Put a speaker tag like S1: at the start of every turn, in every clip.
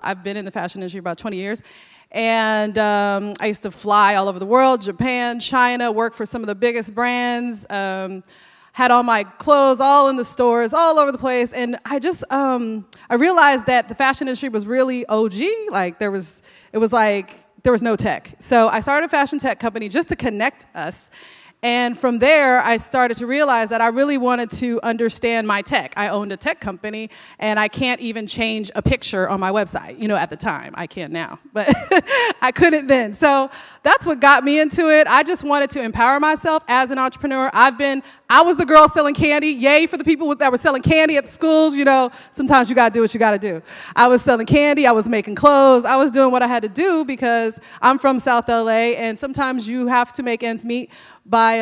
S1: I've been in the fashion industry about 20 years. And I used to fly all over the world, Japan, China, work for some of the biggest brands, had all my clothes all in the stores, all over the place. And I just, I realized that the fashion industry was really OG. Like it was like, there was no tech. So I started a fashion tech company just to connect us. And from there, I started to realize that I really wanted to understand my tech. I owned a tech company, and I can't even change a picture on my website. You know, at the time, I can now, but I couldn't then. So that's what got me into it. I just wanted to empower myself as an entrepreneur. I was the girl selling candy. Yay for the people that were selling candy at the schools. You know, sometimes you gotta do what you gotta do. I was selling candy, I was making clothes, I was doing what I had to do because I'm from South LA, and sometimes you have to make ends meet by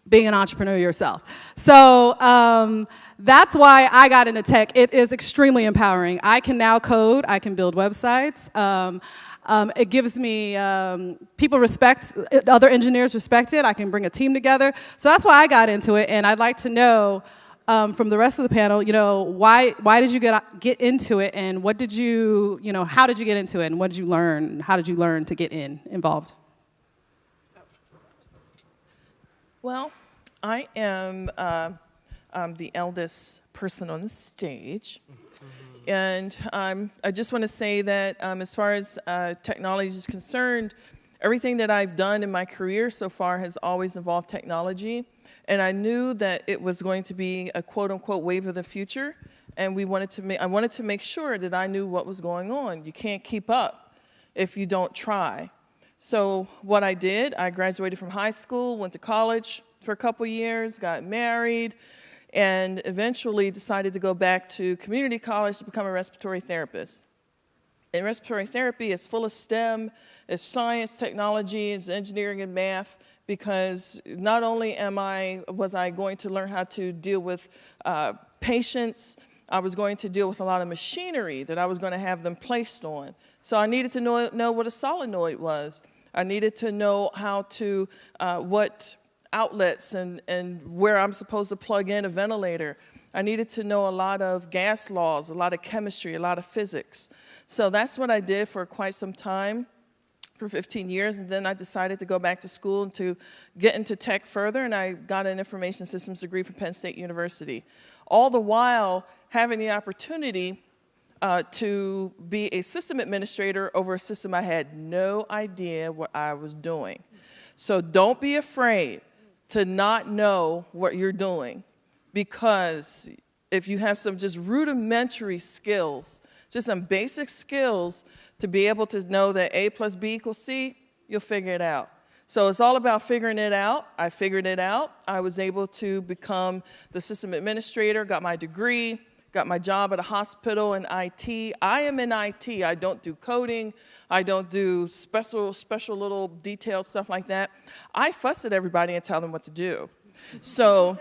S1: being an entrepreneur yourself. So that's why I got into tech. It is extremely empowering. I can now code, I can build websites. It gives me, people respect, other engineers respect it. I can bring a team together. So that's why I got into it, and I'd like to know from the rest of the panel, you know, why did you get into it, and what did you, how did you get into it, and what did you learn? How did you learn to get involved?
S2: Well, I am the eldest person on the stage. And I just want to say that as far as technology is concerned, everything that I've done in my career so far has always involved technology. And I knew that it was going to be a quote-unquote wave of the future. And I wanted to make sure that I knew what was going on. You can't keep up if you don't try. So what I did, I graduated from high school, went to college for a couple years, got married, and eventually decided to go back to community college to become a respiratory therapist. And respiratory therapy is full of STEM, it's science, technology, it's engineering and math, because not only was I going to learn how to deal with patients, I was going to deal with a lot of machinery that I was going to have them placed on. So I needed to know what a solenoid was. I needed to know how to, what outlets and where I'm supposed to plug in a ventilator. I needed to know a lot of gas laws, a lot of chemistry, a lot of physics. So that's what I did for quite some time, for 15 years, and then I decided to go back to school and to get into tech further, and I got an information systems degree from Penn State University. All the while having the opportunity to be a system administrator over a system I had no idea what I was doing. So don't be afraid to not know what you're doing, because if you have some just rudimentary skills, just some basic skills to be able to know that A plus B equals C, you'll figure it out. So it's all about figuring it out. I figured it out. I was able to become the system administrator, got my degree, got my job at a hospital in IT. I am in IT. I don't do coding. I don't do special little detailed stuff like that. I fuss at everybody and tell them what to do. So,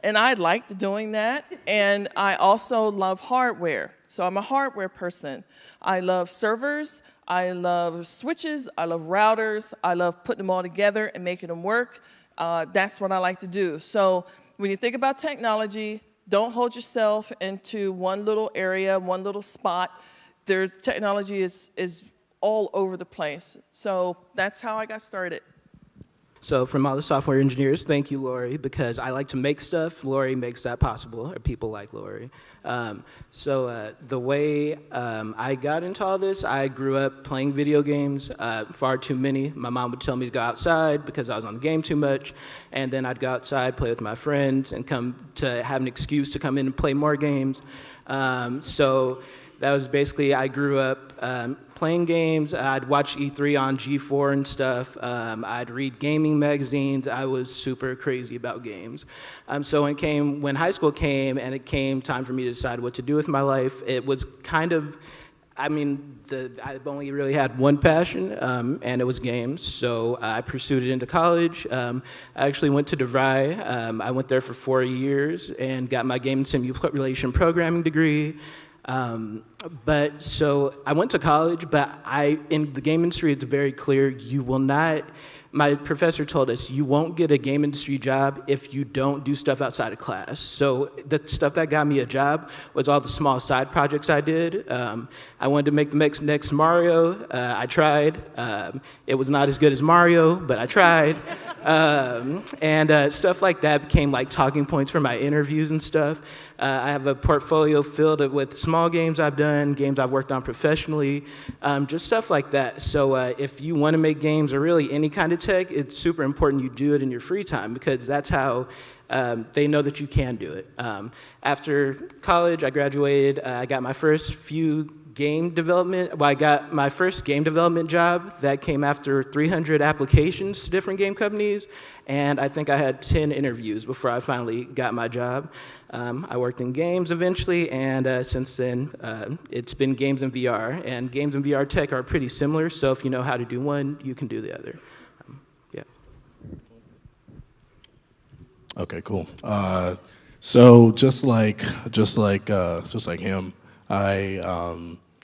S2: and I liked doing that. And I also love hardware. So I'm a hardware person. I love servers. I love switches. I love routers. I love putting them all together and making them work. That's what I like to do. So when you think about technology, don't hold yourself into one little area, one little spot. Technology is all over the place. So that's how I got started.
S3: So from all the software engineers, thank you, Lori, because I like to make stuff. Lori makes that possible, or people like Lori. The way I got into all this, I grew up playing video games, far too many. My mom would tell me to go outside because I was on the game too much, and then I'd go outside, play with my friends, and come to have an excuse to come in and play more games. So that was basically, I grew up playing games. I'd watch E3 on G4 and stuff. I'd read gaming magazines. I was super crazy about games. So when high school came and it came time for me to decide what to do with my life, it was kind of, I've only really had one passion, and it was games. So I pursued it into college. I actually went to DeVry. I went there for 4 years and got my game and simulation programming degree. But so I went to college, but in the game industry, it's very clear you will not. My professor told us you won't get a game industry job if you don't do stuff outside of class. So the stuff that got me a job was all the small side projects I did. I wanted to make the next Mario. I tried. It was not as good as Mario, but I tried. And stuff like that became like talking points for my interviews and stuff. I have a portfolio filled with small games I've done, games I've worked on professionally, just stuff like that. So if you want to make games or really any kind of tech, it's super important you do it in your free time because that's how they know that you can do it. After college, I graduated. I got my first I got my first game development job that came after 300 applications to different game companies, and I think I had 10 interviews before I finally got my job. I worked in games eventually, and since then, it's been games and VR, and games and VR tech are pretty similar, so if you know how to do one, you can do the other. Yeah.
S4: Okay, cool. So just like him,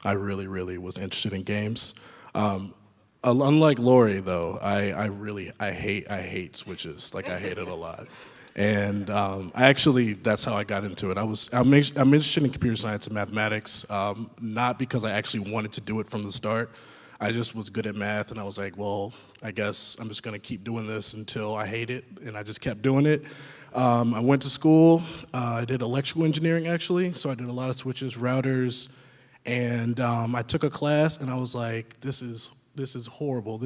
S4: I really was interested in games. Unlike Lori, though, I hate switches. Like I hate it a lot. And that's how I got into it. I'm interested in computer science and mathematics, not because I actually wanted to do it from the start. I just was good at math, and I was like, well, I guess I'm just gonna keep doing this until I hate it, and I just kept doing it. I went to school. I did electrical engineering, actually, so I did a lot of switches, routers, and I took a class, and I was like, this is horrible.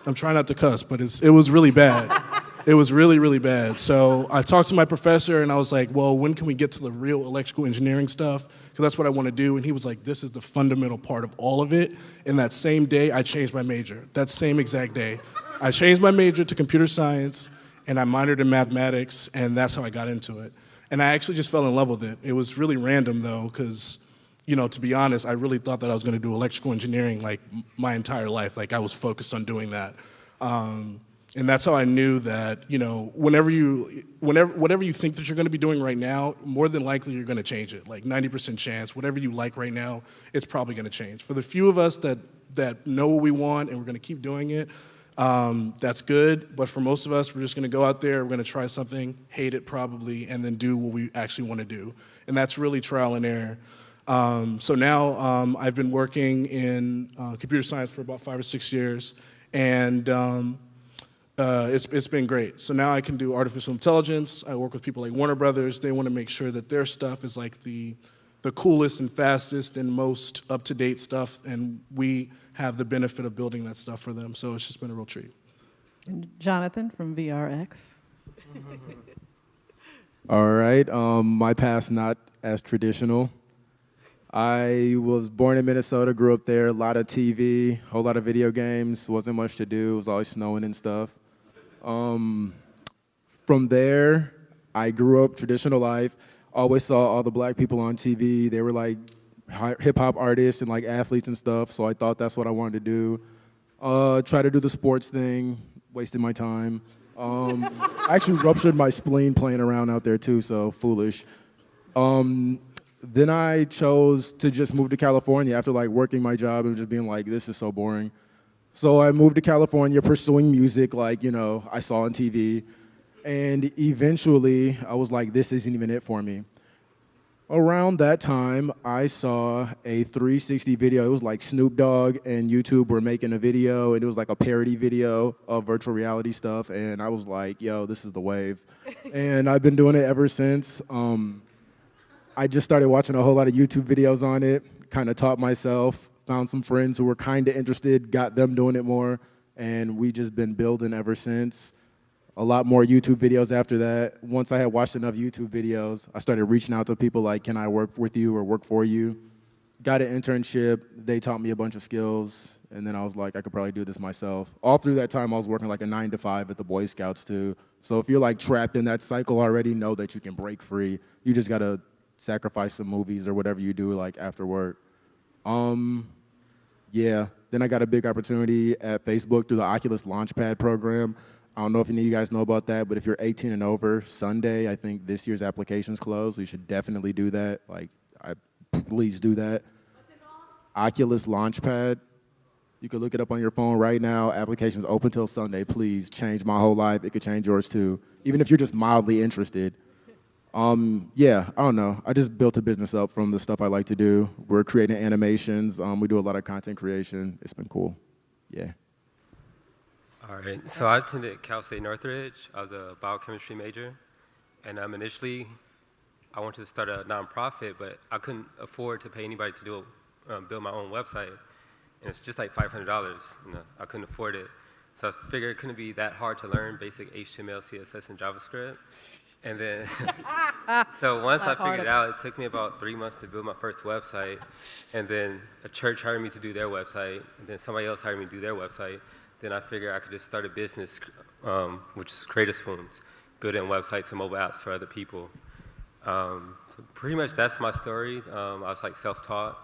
S4: I'm trying not to cuss, but it was really bad. It was really bad. So I talked to my professor, and I was like, well, when can we get to the real electrical engineering stuff? Because that's what I want to do. And he was like, this is the fundamental part of all of it. And that same day, I changed my major. That same exact day. I changed my major to computer science, and I minored in mathematics, and that's how I got into it. And I actually just fell in love with it. It was really random, though, because, to be honest, I really thought that I was going to do electrical engineering like my entire life. Like I was focused on doing that. And that's how I knew that, whatever you think that you're going to be doing right now, more than likely you're going to change it. Like 90% chance, whatever you like right now, it's probably going to change. For the few of us that know what we want and we're going to keep doing it, that's good. But for most of us, we're just going to go out there, we're going to try something, hate it probably, and then do what we actually want to do. And that's really trial and error. So now I've been working in computer science for about 5 or 6 years, and it's been great. So now I can do artificial intelligence. I work with people like Warner Brothers. They want to make sure that their stuff is like the coolest and fastest and most up-to-date stuff, and we have the benefit of building that stuff for them. So it's just been a real treat.
S1: And Jonathan from VRX.
S5: All right, my past not as traditional. I was born in Minnesota, grew up there, a lot of TV, a whole lot of video games, wasn't much to do, it was always snowing and stuff. From there, I grew up traditional life, always saw all the black people on TV. They were like hip-hop artists and like athletes and stuff, so I thought that's what I wanted to do. Try to do the sports thing, wasted my time. I actually ruptured my spleen playing around out there too, so foolish. Then I chose to just move to California after like working my job and just being like, this is so boring. So I moved to California pursuing music like, I saw on TV. And eventually I was like, this isn't even it for me. Around that time, I saw a 360 video. It was like Snoop Dogg and YouTube were making a video, and it was like a parody video of virtual reality stuff. And I was like, yo, this is the wave. And I've been doing it ever since. I just started watching a whole lot of YouTube videos on it, kind of taught myself, found some friends who were kind of interested, got them doing it more, and we just been building ever since. A lot more YouTube videos after that. Once I had watched enough YouTube videos, I started reaching out to people like, can I work with you or work for you? Got an internship, they taught me a bunch of skills, and then I was like, I could probably do this myself. All through that time, I was working like a 9 to 5 at the Boy Scouts too. So if you're like trapped in that cycle already, know that you can break free. You just gotta sacrifice some movies or whatever you do like after work. Yeah, then I got a big opportunity at Facebook through the Oculus Launchpad program. I don't know if any of you guys know about that, but if you're 18 and over, Sunday, I think this year's applications close. So you should definitely do that. Please do that. What's it called? Oculus Launchpad. You can look it up on your phone right now. Applications open till Sunday. Please change my whole life. It could change yours too, even if you're just mildly interested. Yeah, I don't know. I just built a business up from the stuff I like to do. We're creating animations. We do a lot of content creation. It's been cool. Yeah.
S6: All right. So I attended Cal State Northridge. I was a biochemistry major, and initially I wanted to start a nonprofit, but I couldn't afford to pay anybody to build my own website. And it's just like $500, I couldn't afford it. So I figured it couldn't be that hard to learn basic HTML, CSS, and JavaScript. And then, so once I figured it out, it took me about 3 months to build my first website. And then a church hired me to do their website. And then somebody else hired me to do their website. Then I figured I could just start a business, which is Creative Spoons, building websites and mobile apps for other people. So pretty much that's my story. I was like self-taught.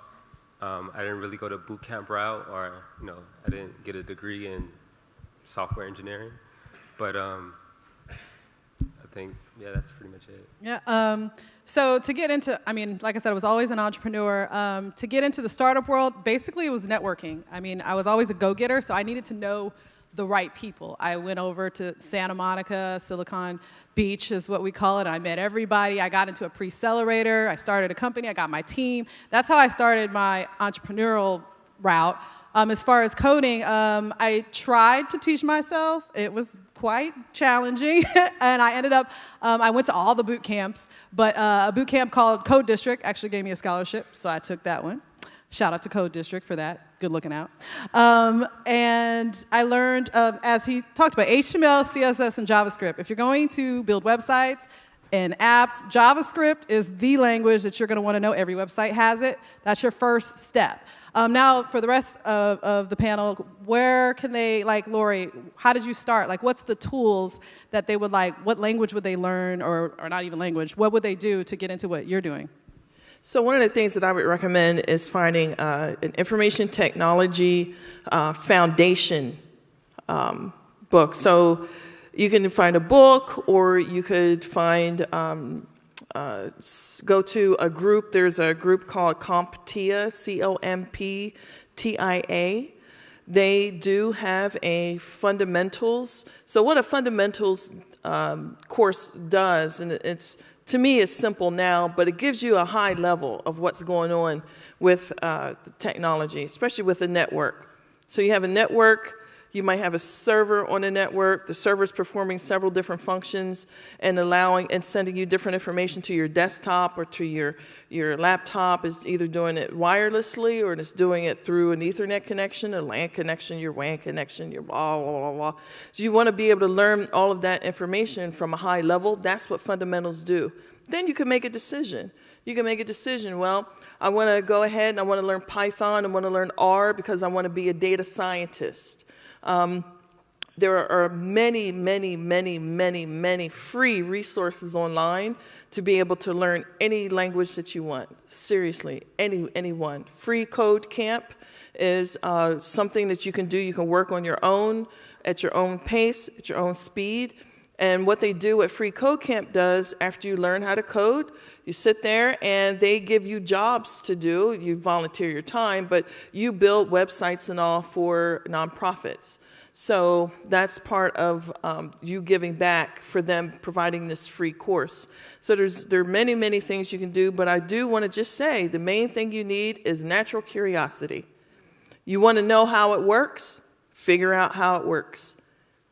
S6: I didn't really go the boot camp route, or I didn't get a degree in software engineering, but I think that's pretty much it.
S1: Yeah. So to get into, like I said, I was always an entrepreneur. To get into the startup world, basically it was networking. I was always a go-getter, so I needed to know the right people. I went over to Santa Monica, Silicon Beach is what we call it. I met everybody. I got into a pre-accelerator. I started a company. I got my team. That's how I started my entrepreneurial route. As far as coding, I tried to teach myself. It was quite challenging, and I ended up, I went to all the boot camps, but a boot camp called Code District actually gave me a scholarship, so I took that one. Shout out to Code District for that. Good looking out. And I learned, as he talked about, HTML, CSS, and JavaScript. If you're going to build websites and apps, JavaScript is the language that you're going to want to know. Every website has it. That's your first step. Now, for the rest of the panel, where can they, like Lori, how did you start? Like, what's the tools that they would like? What language would they learn, or not even language? What would they do to get into what you're doing?
S2: So one of the things that I would recommend is finding an information technology foundation book. So you can find a book, or you could find, go to a group. There's a group called CompTIA, CompTIA. They do have a fundamentals. So what a fundamentals course does, and to me, it's simple now, but it gives you a high level of what's going on with technology, especially with a network. So you have a network, you might have a server on a network. The server is performing several different functions and allowing and sending you different information to your desktop or to your laptop. Is either doing it wirelessly, or it's doing it through an Ethernet connection, a LAN connection, your WAN connection, your blah, blah, blah, blah. So you want to be able to learn all of that information from a high level. That's what fundamentals do. Then you can make a decision. You can make a decision. Well, I want to go ahead and I want to learn Python. I want to learn R because I want to be a data scientist. There are many, many, many, many, many free resources online to be able to learn any language that you want. Seriously, any one. Free Code Camp is something that you can do. You can work on your own, at your own pace, at your own speed. And what they do, what Free Code Camp does, after you learn how to code, you sit there and they give you jobs to do. You volunteer your time, but you build websites and all for nonprofits. So that's part of you giving back for them providing this free course. So there are many, many things you can do, but I do want to just say the main thing you need is natural curiosity. You want to know how it works? Figure out how it works.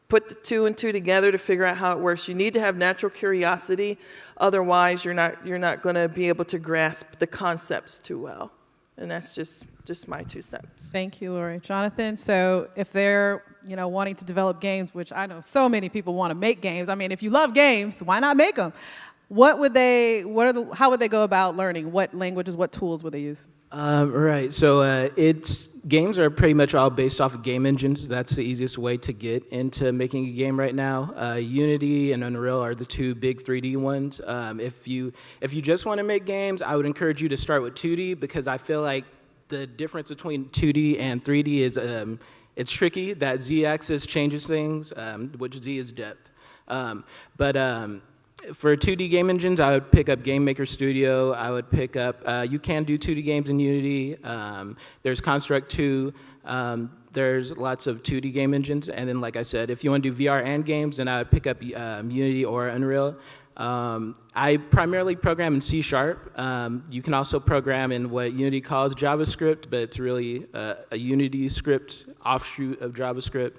S2: Put the 2 and 2 together to figure out how it works. You need to have natural curiosity. Otherwise, you're not going to be able to grasp the concepts too well. And that's just my 2 cents.
S1: Thank you, Lori. Jonathan, so if they're wanting to develop games, which I know so many people want to make games. I mean, if you love games, why not make them? How would they go about learning? What languages, what tools would they use?
S3: Right. So games are pretty much all based off of game engines. That's the easiest way to get into making a game right now. Unity and Unreal are the 2 big 3D ones. If you just want to make games, I would encourage you to start with 2D, because I feel like the difference between 2D and 3D is It's tricky. That z-axis changes things, which z is depth. But for 2D game engines, I would pick up Game Maker Studio. I would pick up, you can do 2D games in Unity. There's Construct 2. There's lots of 2D game engines. And then, like I said, if you want to do VR and games, then I would pick up Unity or Unreal. I primarily program in C#. You can also program in what Unity calls JavaScript, but it's really a Unity script offshoot of JavaScript.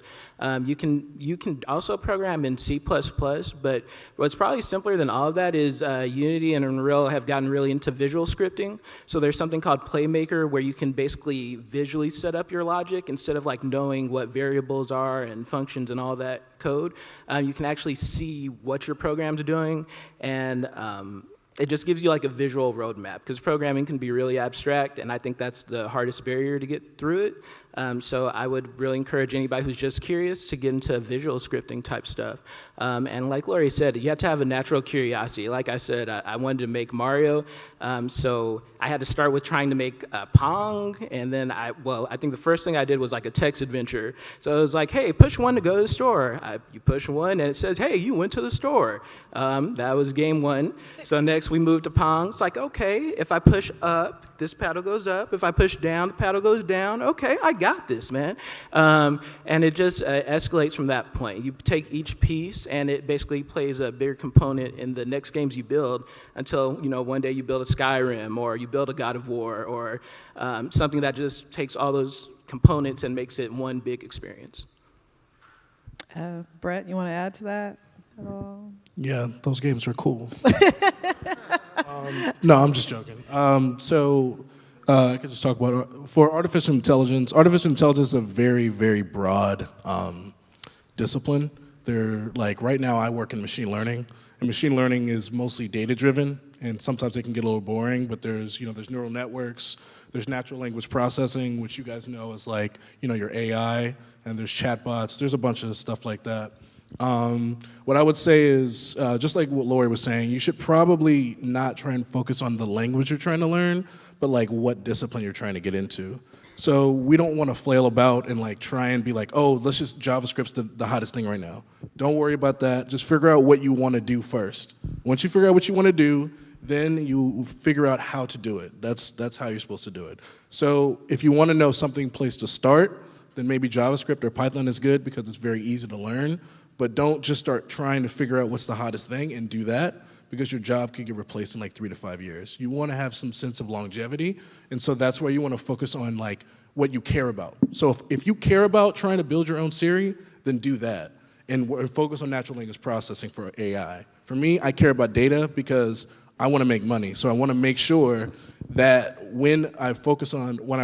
S3: You can also program in C++, but what's probably simpler than all of that is Unity and Unreal have gotten really into visual scripting. So there's something called Playmaker where you can basically visually set up your logic instead of like knowing what variables are and functions and all that code. You can actually see what your program's doing, and it just gives you like a visual roadmap, because programming can be really abstract, and I think that's the hardest barrier to get through it. So I would really encourage anybody who's just curious to get into visual scripting type stuff. And like Lori said, you have to have a natural curiosity. Like I said, I wanted to make Mario, so I had to start with trying to make Pong, and then I think the first thing I did was like a text adventure. So it was like, hey, push 1 to go to the store. You push 1, and it says, hey, you went to the store. That was game 1. So next we moved to Pong. It's like, okay, if I push up, this paddle goes up. If I push down, the paddle goes down. Okay, I got this, man. And it just escalates from that point. You take each piece, and it basically plays a bigger component in the next games you build until, you know, one day you build a Skyrim, or you build a God of War, or something that just takes all those components and makes it one big experience.
S1: Brett, you want to add to that at all?
S4: Yeah, those games are cool. No, I'm just joking. I could just talk about, for artificial intelligence is a very, very broad discipline. They're like, right now I work in machine learning, and machine learning is mostly data driven, and sometimes it can get a little boring, but there's neural networks, there's natural language processing, which you guys know is like, your AI, and there's chatbots, there's a bunch of stuff like that. What I would say is, just like what Lori was saying, you should probably not try and focus on the language you're trying to learn, but like what discipline you're trying to get into. So we don't want to flail about and like try and be like, oh, let's just JavaScript's the hottest thing right now. Don't worry about that. Just figure out what you want to do first. Once you figure out what you want to do, then you figure out how to do it. That's how you're supposed to do it. So if you want to know something place to start, then maybe JavaScript or Python is good because it's very easy to learn. But don't just start trying to figure out what's the hottest thing and do that, because your job could get replaced in like 3 to 5 years. You want to have some sense of longevity, and so that's where you want to focus on like what you care about. So if you care about trying to build your own Siri, then do that, and focus on natural language processing for AI. For me, I care about data because I want to make money, so I want to make sure that when I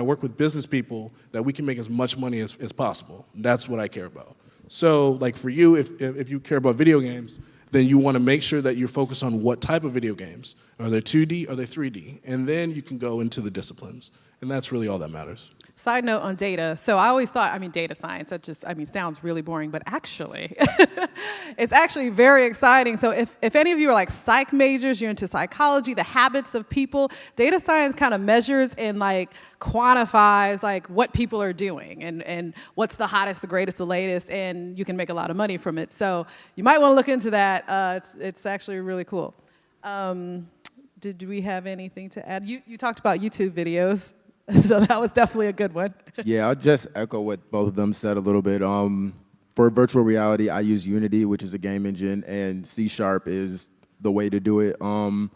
S4: work with business people, that we can make as much money as possible. That's what I care about. So like for you, if you care about video games, then you want to make sure that you're focused on what type of video games. Are they 2D? Are they 3D? And then you can go into the disciplines. And that's really all that matters.
S1: Side note on data. So I always thought, data science, that just, sounds really boring, but actually, it's actually very exciting. So if any of you are like psych majors, you're into psychology, the habits of people, data science kind of measures and like quantifies like what people are doing and what's the hottest, the greatest, the latest, and you can make a lot of money from it. So you might want to look into that. It's actually really cool. Did we have anything to add? You talked about YouTube videos. So that was definitely a good one.
S5: Yeah, I'll just echo what both of them said a little bit. For virtual reality, I use Unity, which is a game engine, and C# is the way to do it. I'm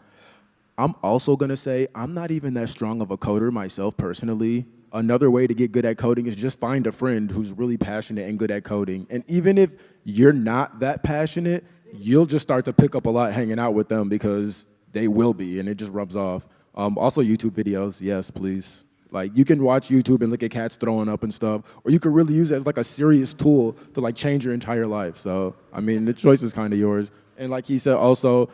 S5: also going to say I'm not even that strong of a coder myself personally. Another way to get good at coding is just find a friend who's really passionate and good at coding. And even if you're not that passionate, you'll just start to pick up a lot hanging out with them because they will be, and it just rubs off. Also, YouTube videos, yes, please. Like, you can watch YouTube and look at cats throwing up and stuff, or you could really use it as like a serious tool to like change your entire life. So, the choice is kind of yours. And like he said, also,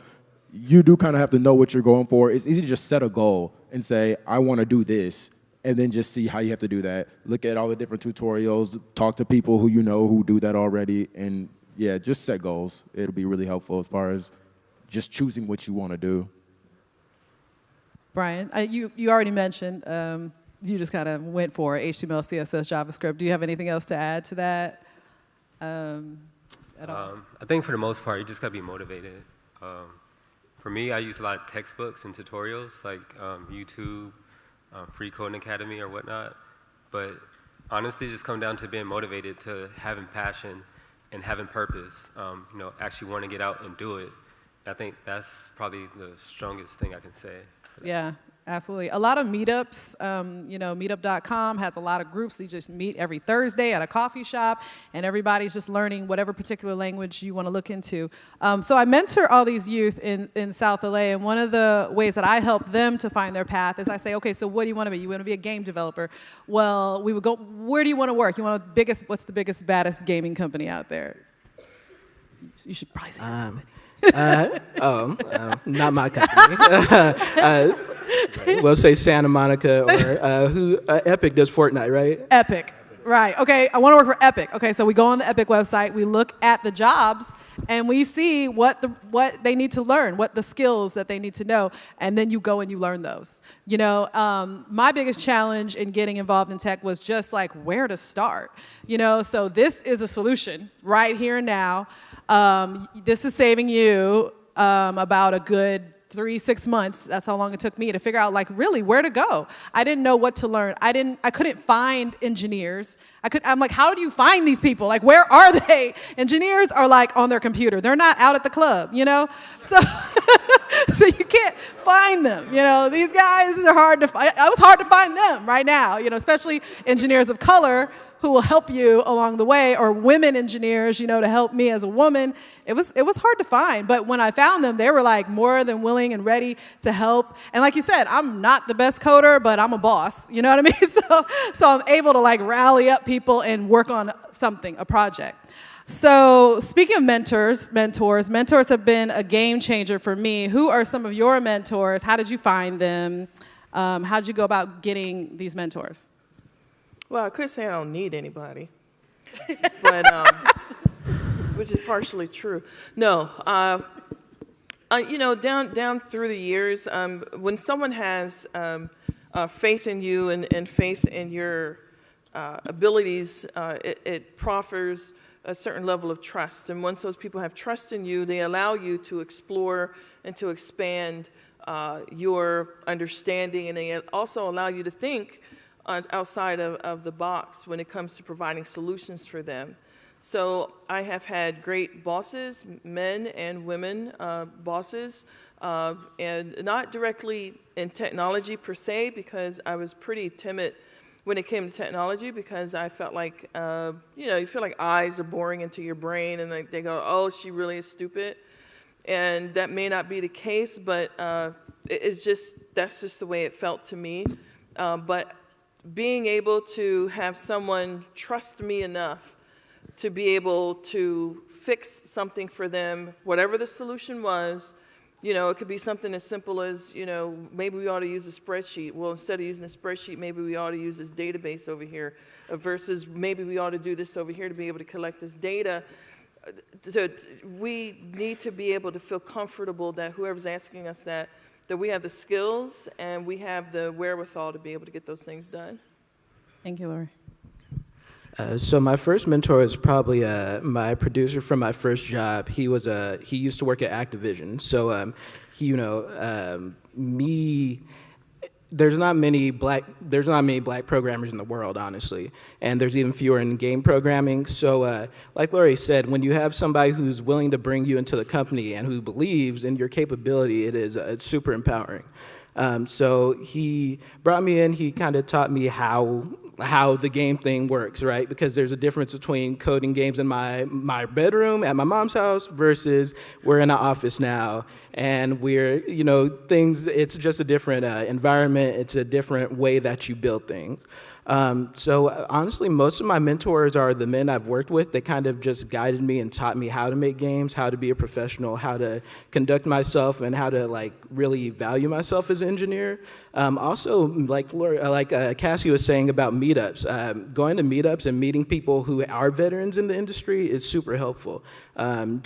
S5: you do kind of have to know what you're going for. It's easy to just set a goal and say, I want to do this, and then just see how you have to do that. Look at all the different tutorials, talk to people who you know who do that already, and yeah, just set goals. It'll be really helpful as far as just choosing what you want to do.
S1: Brian, you already mentioned you just kind of went for HTML, CSS, JavaScript. Do you have anything else to add to that at all?
S6: I think for the most part, you just gotta be motivated. For me, I use a lot of textbooks and tutorials like YouTube, Free Coding Academy or whatnot. But honestly, it just comes down to being motivated, to having passion and having purpose. Actually want to get out and do it. I think that's probably the strongest thing I can say.
S1: Yeah, absolutely. A lot of meetups, meetup.com has a lot of groups. You just meet every Thursday at a coffee shop, and everybody's just learning whatever particular language you want to look into. So I mentor all these youth in South LA, and one of the ways that I help them to find their path is I say, okay, so what do you want to be? You want to be a game developer? Well, we would go, where do you want to work? What's the biggest, baddest gaming company out there? You should probably say that company.
S3: Not my company. We'll say Santa Monica or Epic does Fortnite, right?
S1: Epic, right. Okay, I want to work for Epic. Okay, so we go on the Epic website, we look at the jobs, and we see what they need to learn, what the skills that they need to know, and then you go and you learn those. My biggest challenge in getting involved in tech was just like where to start. So this is a solution right here and now. This is saving you about a good 3-6 months. That's how long it took me to figure out, like, really where to go. I didn't know what to learn. I couldn't find engineers. I'm like, how do you find these people? Like, where are they? Engineers are like on their computer. They're not out at the club, So, so you can't find them. These guys are hard to find. It was hard to find them right now. Especially engineers of color who will help you along the way, or women engineers, to help me as a woman. It was hard to find, but when I found them, they were like more than willing and ready to help. And like you said, I'm not the best coder, but I'm a boss, you know what I mean? So I'm able to like rally up people and work on something, a project. So speaking of mentors have been a game changer for me. Who are some of your mentors? How did you find them? How did you go about getting these mentors?
S2: Well, I could say I don't need anybody, but which is partially true. No, down through the years, when someone has faith in you and faith in your abilities, it proffers a certain level of trust. And once those people have trust in you, they allow you to explore and to expand your understanding, and they also allow you to think outside of the box when it comes to providing solutions for them. So I have had great bosses, men and women bosses, and not directly in technology per se, because I was pretty timid when it came to technology, because I felt like, you feel like eyes are boring into your brain, and they go, oh, she really is stupid. And that may not be the case, but that's just the way it felt to me. But being able to have someone trust me enough to be able to fix something for them, whatever the solution was, it could be something as simple as, maybe we ought to use a spreadsheet. Well, instead of using a spreadsheet, maybe we ought to use this database over here, versus maybe we ought to do this over here to be able to collect this data. We need to be able to feel comfortable that whoever's asking us that we have the skills and we have the wherewithal to be able to get those things done.
S1: Thank you, Lori.
S3: So my first mentor is probably my producer from my first job. He used to work at Activision. So there's not many black programmers in the world, honestly, and there's even fewer in game programming. So like Lori said, when you have somebody who's willing to bring you into the company and who believes in your capability, it's super empowering. So he brought me in. He kind of taught me how the game thing works, right? Because there's a difference between coding games in my bedroom at my mom's house versus we're in an office now, and it's just a different environment. It's a different way that you build things. So honestly, most of my mentors are the men I've worked with. They kind of just guided me and taught me how to make games, how to be a professional, how to conduct myself, and how to like really value myself as an engineer. Also, Cassie was saying about meetups, going to meetups and meeting people who are veterans in the industry is super helpful. And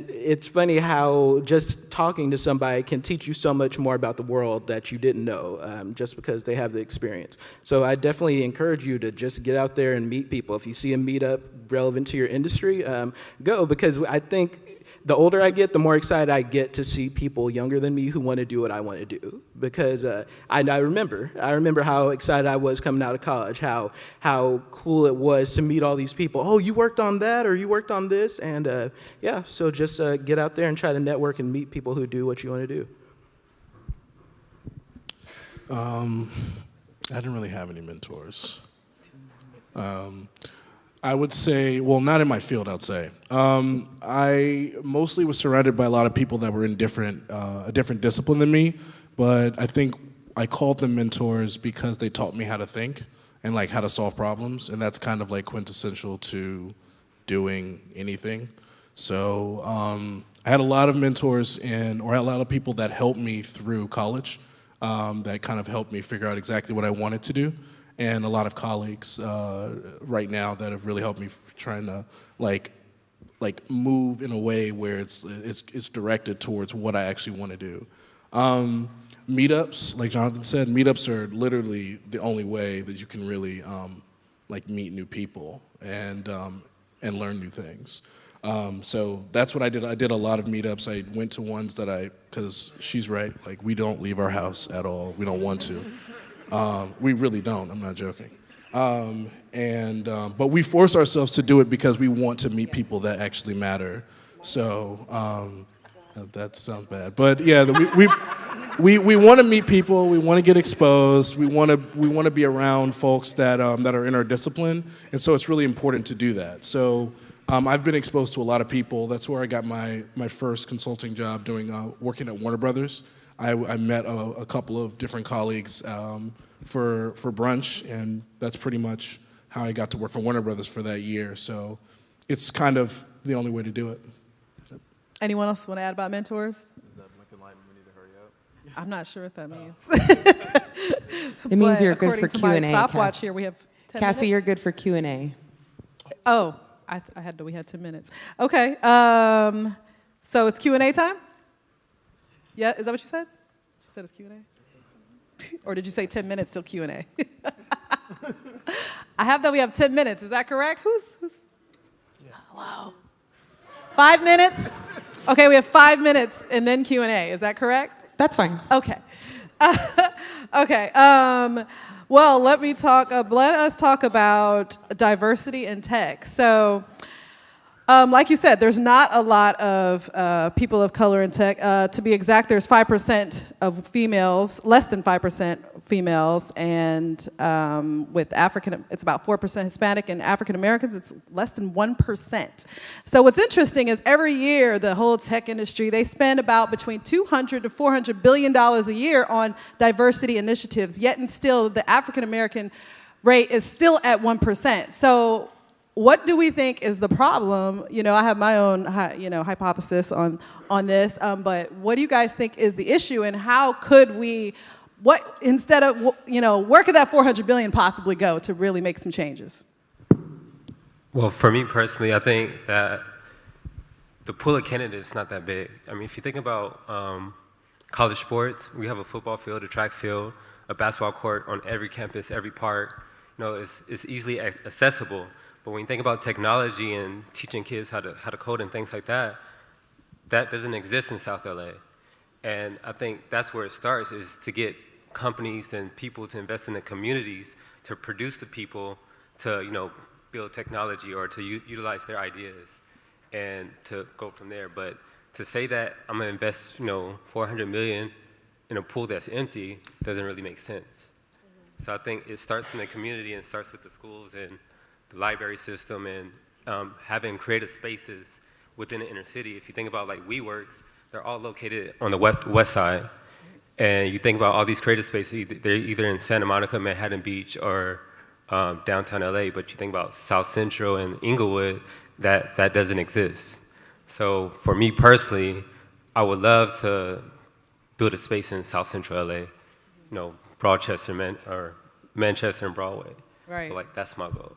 S3: it's funny how just talking to somebody can teach you so much more about the world that you didn't know, just because they have the experience. So I definitely encourage you to just get out there and meet people. If you see a meetup relevant to your industry, go, because I think the older I get, the more excited I get to see people younger than me who want to do what I want to do. Because I remember how excited I was coming out of college, how cool it was to meet all these people. Oh, you worked on that, or you worked on this, and yeah. So just get out there and try to network and meet people who do what you want to do.
S4: I didn't really have any mentors. I would say, well, not in my field, I'd say. I mostly was surrounded by a lot of people that were in a different discipline than me, but I think I called them mentors because they taught me how to think and like how to solve problems, and that's kind of like quintessential to doing anything. So I had a lot of mentors or a lot of people that helped me through college, that kind of helped me figure out exactly what I wanted to do. And a lot of colleagues right now that have really helped me trying to like move in a way where it's directed towards what I actually want to do. Meetups, like Jonathan said, meetups are literally the only way that you can really like meet new people and learn new things. So that's what I did. I did a lot of meetups. I went to ones because she's right, like we don't leave our house at all. We don't want to. We really don't, I'm not joking. But we force ourselves to do it because we want to meet people that actually matter. So that sounds bad. But yeah, we want to meet people, we want to get exposed, we want to be around folks that are in our discipline, and so it's really important to do that. So I've been exposed to a lot of people. That's where I got my first consulting job working at Warner Brothers. I met a couple of different colleagues for brunch, and that's pretty much how I got to work for Warner Brothers for that year. So it's kind of the only way to do it.
S1: Anyone else want to add about mentors?
S7: Is that blinking light and we need to hurry up?
S1: I'm not sure what that means.
S8: It means you're good for
S1: according to my
S8: Q&A.
S1: stopwatch here, we have 10
S8: Cassie,
S1: minutes.
S8: you're good for Q&A.
S1: Oh, we had 10 minutes. Okay, so it's Q&A time? Yeah, is that what you said? You said it's Q&A? Or did you say 10 minutes till Q&A? I have that we have 10 minutes. Is that correct? Who's? Yeah. Hello. 5 minutes? Okay, we have 5 minutes and then Q&A. Is that correct?
S8: That's fine.
S1: Okay. Okay. Well, let us talk about diversity in tech. So, like you said, there's not a lot of people of color in tech. To be exact, there's 5% of females, less than 5% females, and with African, it's about 4% Hispanic, and African Americans, it's less than 1%. So what's interesting is every year, the whole tech industry, they spend about between $200 to $400 billion a year on diversity initiatives, yet and still the African American rate is still at 1%. So what do we think is the problem? You know, I have my own, hypothesis on this, but what do you guys think is the issue, and how could we, where could that 400 billion possibly go to really make some changes?
S6: Well, for me personally, I think that the pool of candidates is not that big. I mean, if you think about college sports, we have a football field, a track field, a basketball court on every campus, every park. You know, it's easily accessible. But when you think about technology and teaching kids how to code and things like that, that doesn't exist in South LA. And I think that's where it starts, is to get companies and people to invest in the communities, to produce the people to, build technology or to utilize their ideas and to go from there. But to say that I'm gonna invest, $400 million in a pool that's empty doesn't really make sense. So I think it starts in the community and starts with the schools and the library system and having creative spaces within the inner city. If you think about like WeWorks, they're all located on the west side. And you think about all these creative spaces, they're either in Santa Monica, Manhattan Beach, or downtown LA, but you think about South Central and Inglewood, that doesn't exist. So for me personally, I would love to build a space in South Central LA, Broadchester, or Manchester and Broadway.
S1: Right.
S6: So like that's my goal.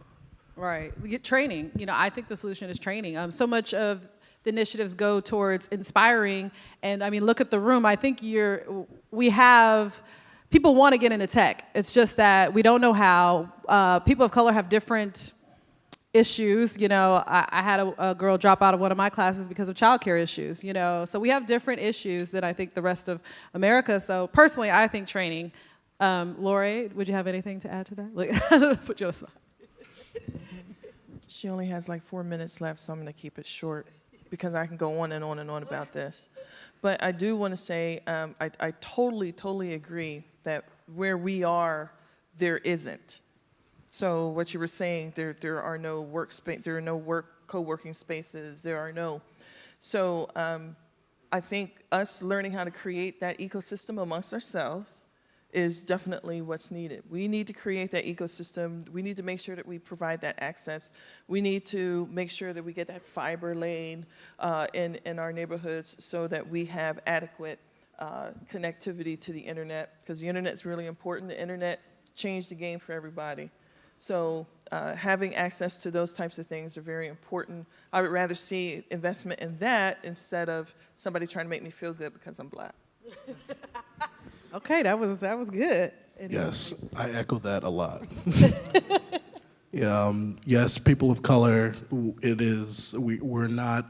S1: Right. We get training. I think the solution is training. So much of the initiatives go towards inspiring. And I mean, look at the room. I think people want to get into tech. It's just that we don't know how. People of color have different issues. I had a girl drop out of one of my classes because of childcare issues, So we have different issues than I think the rest of America. So personally, I think training. Lori, would you have anything to add to that? Put you on the spot.
S2: She only has like 4 minutes left, so I'm going to keep it short because I can go on and on and on about this. But I do want to say I totally agree that where we are, there isn't. So what you were saying, there are no co-working spaces, there are no. So I think us learning how to create that ecosystem amongst ourselves is definitely what's needed. We need to create that ecosystem. We need to make sure that we provide that access. We need to make sure that we get that fiber lane in our neighborhoods so that we have adequate connectivity to the internet, because the internet's really important. The internet changed the game for everybody. So having access to those types of things are very important. I would rather see investment in that instead of somebody trying to make me feel good because I'm Black.
S1: Okay, that was good.
S4: Yes, I echo that a lot. Yes, people of color, we're not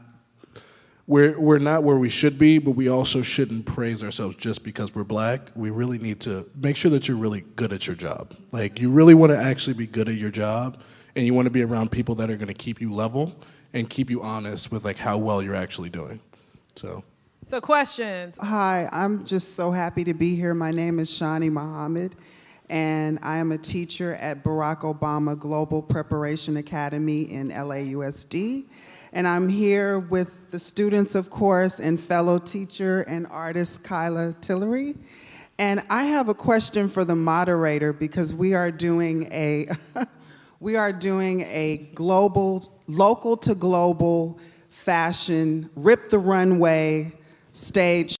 S4: where we should be, but we also shouldn't praise ourselves just because we're Black. We really need to make sure that you're really good at your job. Like, you really want to actually be good at your job, and you want to be around people that are going to keep you level and keep you honest with like how well you're actually doing.
S1: So questions.
S9: Hi, I'm just so happy to be here. My name is Shani Muhammad, and I am a teacher at Barack Obama Global Preparation Academy in LAUSD. And I'm here with the students, of course, and fellow teacher and artist Kyla Tillery. And I have a question for the moderator, because we are doing a global, local to global fashion, rip the runway stage